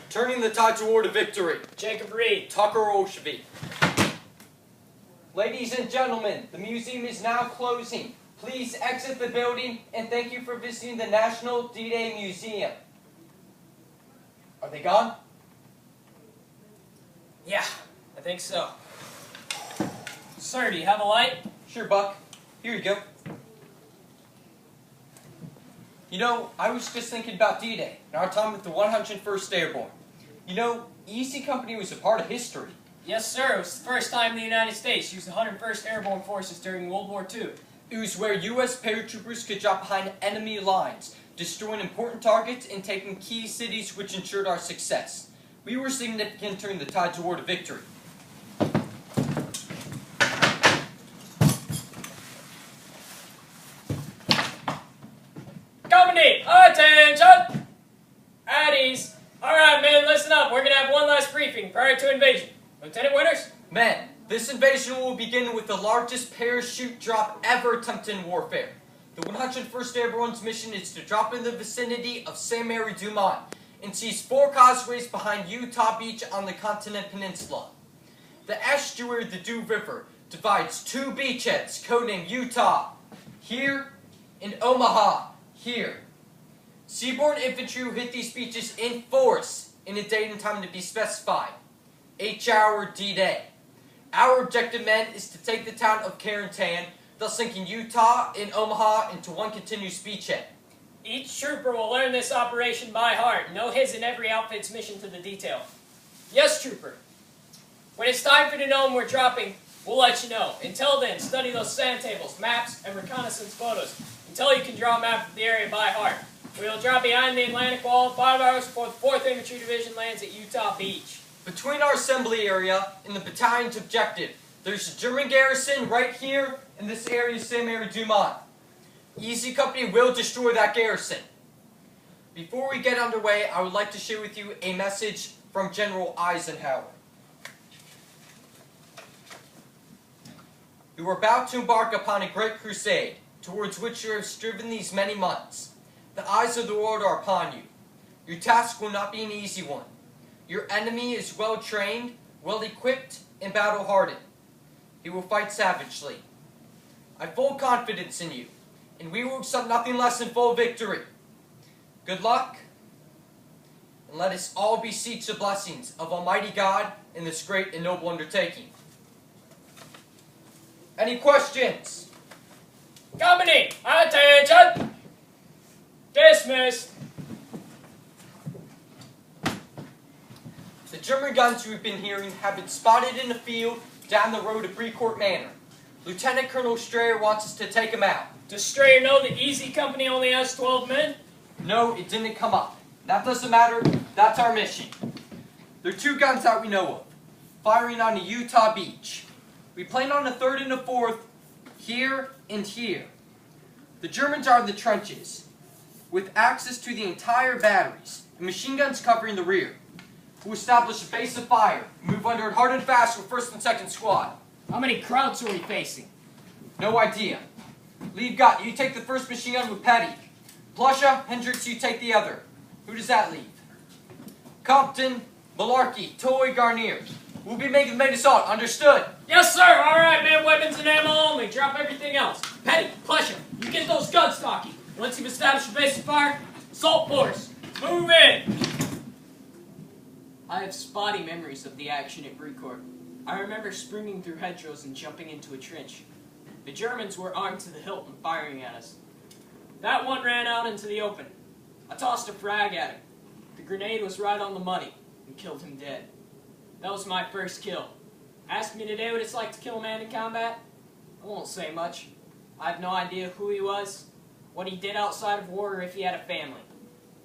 Turning the tide toward a victory. Jacob Reed. Tucker Olshevy. Ladies and gentlemen, the museum is now closing. Please exit the building and thank you for visiting the National D-Day Museum. Are they gone? Yeah, I think so. Sir, do you have a light? Sure, Buck. Here you go. You know, I was just thinking about D-Day and our time with the 101st Airborne. You know, Easy Company was a part of history. Yes, sir. It was the first time the United States used the 101st Airborne Forces during World War II. It was where U.S. paratroopers could drop behind enemy lines, destroying important targets and taking key cities which ensured our success. We were significant turning the tide toward a victory. Company, attention! At ease. Alright, men, listen up. We're going to have one last briefing prior to invasion. Lieutenant Winters? Men, this invasion will begin with the largest parachute drop ever attempted in warfare. The 101st Airborne's mission is to drop in the vicinity of St. Mary du Mont and seize 4 causeways behind Utah Beach on the Continent Peninsula. The estuary of the Dew River divides 2 beachheads codenamed Utah here and Omaha here. Seaborne infantry will hit these beaches in force in a date and time to be specified. H-hour D-Day. Our objective, men, is to take the town of Carentan, thus linking Utah and Omaha into one continuous beachhead. Each trooper will learn this operation by heart. Know his and every outfit's mission to the detail. Yes, trooper. When it's time for you to know when we're dropping, we'll let you know. Until then, study those sand tables, maps, and reconnaissance photos until you can draw a map of the area by heart. We will drop behind the Atlantic Wall 5 hours before the 4th Infantry Division lands at Utah Beach. Between our assembly area and the battalion's objective, there's a German garrison right here in this area of St. Mary du Mont. Easy Company will destroy that garrison. Before we get underway, I would like to share with you a message from General Eisenhower. You are about to embark upon a great crusade, towards which you have striven these many months. The eyes of the world are upon you. Your task will not be an easy one. Your enemy is well-trained, well-equipped, and battle-hardened. He will fight savagely. I have full confidence in you, and we will accept nothing less than full victory. Good luck, and let us all beseech the blessings of Almighty God in this great and noble undertaking. Any questions? Company, attention! Dismissed. The German guns we've been hearing have been spotted in the field down the road to Brecourt Manor. Lieutenant Colonel Strayer wants us to take them out. Does Strayer know the Easy Company only has 12 men? No, it didn't come up. That doesn't matter. That's our mission. There are 2 guns that we know of, firing on the Utah Beach. We plan on the 3rd and the 4th, here and here. The Germans are in the trenches, with access to the entire batteries, and machine guns covering the rear. We'll establish a base of fire, move under it hard and fast with 1st and 2nd squad. How many Krauts are we facing? No idea. Lead Gott, you take the 1st machine gun with Petty. Plusha, Hendricks, you take the other. Who does that leave? Compton, Malarkey, Toy, Garnier. We'll be making the main assault, understood? Yes, sir! Alright, man, weapons and ammo only. Drop everything else. Petty, Plusha, you get those guns stocking. Once you've established a base of fire, assault force, move in! I have spotty memories of the action at Brecourt. I remember springing through hedgerows and jumping into a trench. The Germans were armed to the hilt and firing at us. That one ran out into the open. I tossed a frag at him. The grenade was right on the money and killed him dead. That was my first kill. Ask me today what it's like to kill a man in combat? I won't say much. I have no idea who he was, what he did outside of war, or if he had a family.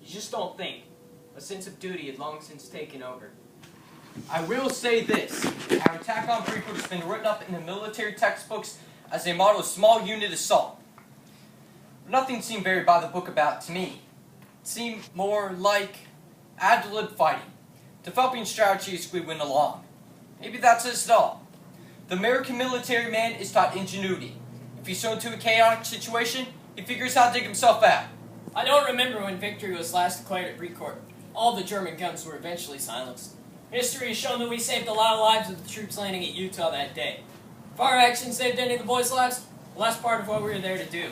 You just don't think. A sense of duty had long since taken over. I will say this. Our attack on Brecourt has been written up in the military textbooks as a model of small unit assault. Nothing seemed very by the book about it to me. It seemed more like ad-lib fighting, developing strategies as we went along. Maybe that's it all. The American military man is taught ingenuity. If he's thrown into a chaotic situation, he figures how to dig himself out. I don't remember when victory was last declared at Brecourt. all the German guns were eventually silenced. History has shown that we saved a lot of lives with the troops landing at Utah that day. If our action saved any of the boys' lives, well, that's part of what we were there to do.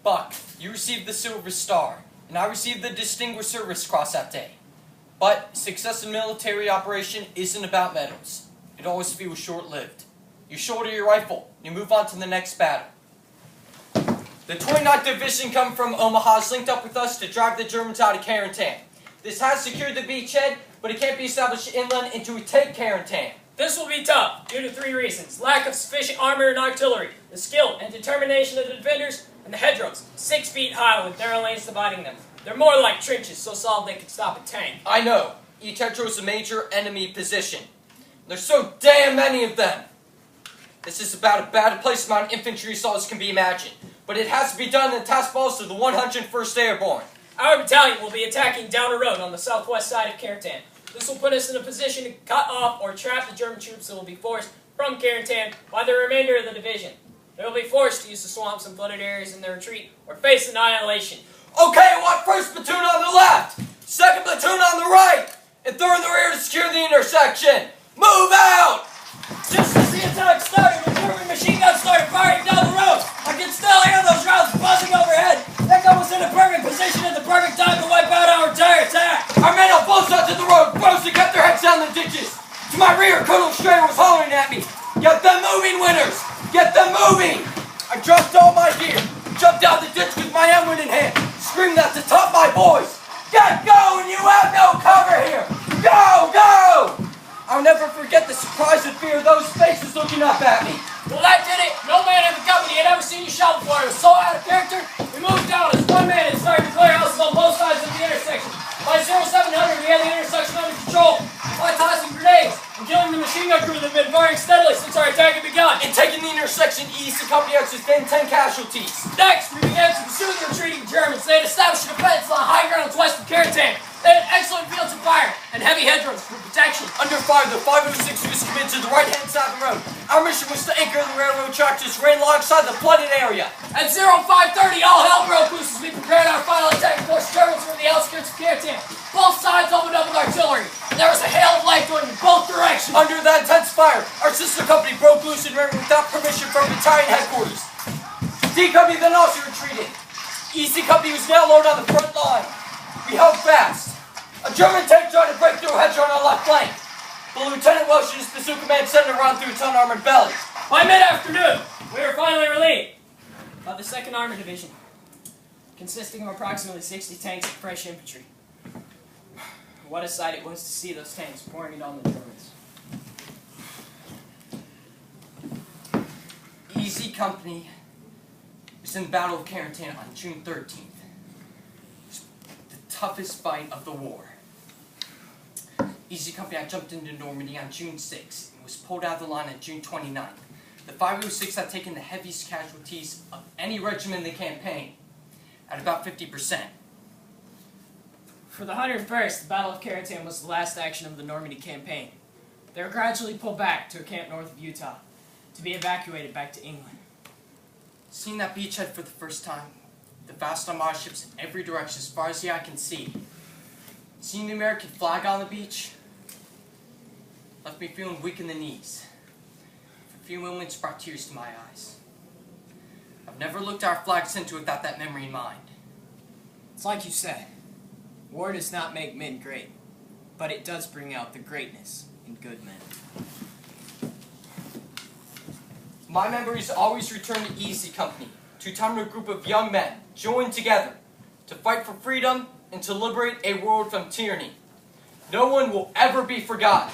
Buck, you received the Silver Star, and I received the Distinguished Service Cross that day. But success in military operation isn't about medals. It always feels short-lived. You shoulder your rifle, and you move on to the next battle. The 29th Division coming from Omaha is linked up with us to drive the Germans out of Carentan. This has secured the beachhead, but it can't be established inland until we take Carentan. This will be tough, due to 3 reasons. Lack of sufficient armor and artillery, the skill and determination of the defenders, and the hedgerows, 6 feet high with narrow lanes dividing them. They're more like trenches, so solid they could stop a tank. I know. Each hedgerow is a major enemy position. There's so damn many of them. This is about as bad a place to mount infantry assaults can be imagined. But it has to be done in the task force of the 101st Airborne. Our battalion will be attacking down a road on the southwest side of Carentan. This will put us in a position to cut off or trap the German troops that will be forced from Carentan by the remainder of the division. They will be forced to use the swamps and flooded areas in their retreat or face annihilation. Okay, I want 1st platoon on the left, 2nd platoon on the right, and 3rd in the rear to secure the intersection. Move out! Just as the attack started, the German machine guns started firing down the road. I can still hear those rounds buzzing overhead. That gun was in a perfect position at the perfect time to wipe out our entire attack. Our men on both sides of the road froze and kept their heads down the ditches. To my rear, Colonel Strayer was hollering at me. Get them moving, winners! Get them moving! I dropped all my gear, jumped out the ditch with my M1 in hand, screamed at the top of my voice. Get going! You have no cover here! Go! Go! I'll never forget the surprise and fear of those faces looking up at me. Well, that did it. No man in the company had ever seen you shout before. It was so out of character, we moved down as one man and started to clear houses on both sides of the intersection. By 0700, we had the intersection under control. By tossing grenades and killing the machine gun crew that had been firing steadily since our attack had begun. In taking the intersection east, the company had sustained 10 casualties. Next, we began to pursue the retreating Germans. They had established a defense on high grounds west of Carentan. They had excellent fields of fire and heavy hedgerows for protection. Under fire, the 506 was committed to the right-hand side of the road. Our mission was to anchor the railroad track just ran alongside the flooded area. At 0530, all hell broke loose as we prepared our final attack to push Germans from the outskirts of Carentan. Both sides opened up with artillery. There was a hail of light going in both directions. Under that intense fire, our sister company broke loose and ran without permission from battalion headquarters. D Company then also retreated. EC Company was now loaded on the front line. We held fast. A German tank tried to break through a hedge on our left flank. But Lieutenant Welsh and his pursuit command sent it around through its unarmored belly. By mid-afternoon, we were finally relieved by the 2nd Armored Division, consisting of approximately 60 tanks and fresh infantry. What a sight it was to see those tanks pouring it on the Germans. EC Company was in the Battle of Carentan on June 13th. The toughest fight of the war. EC Company had jumped into Normandy on June 6th and was pulled out of the line on June 29th. The 506 had taken the heaviest casualties of any regiment in the campaign, at about 50%. For the 101st, the Battle of Carentan was the last action of the Normandy campaign. They were gradually pulled back to a camp north of Utah, to be evacuated back to England. Seeing that beachhead for the first time, the vast armada ships in every direction as far as the eye can see, seeing the American flag on the beach, left me feeling weak in the knees. For a few moments brought tears to my eyes. I've never looked at our flag since without that memory in mind. It's like you said, war does not make men great, but it does bring out the greatness in good men. My memories always return to EC Company, two-time a group of young men joined together to fight for freedom and to liberate a world from tyranny. No one will ever be forgotten.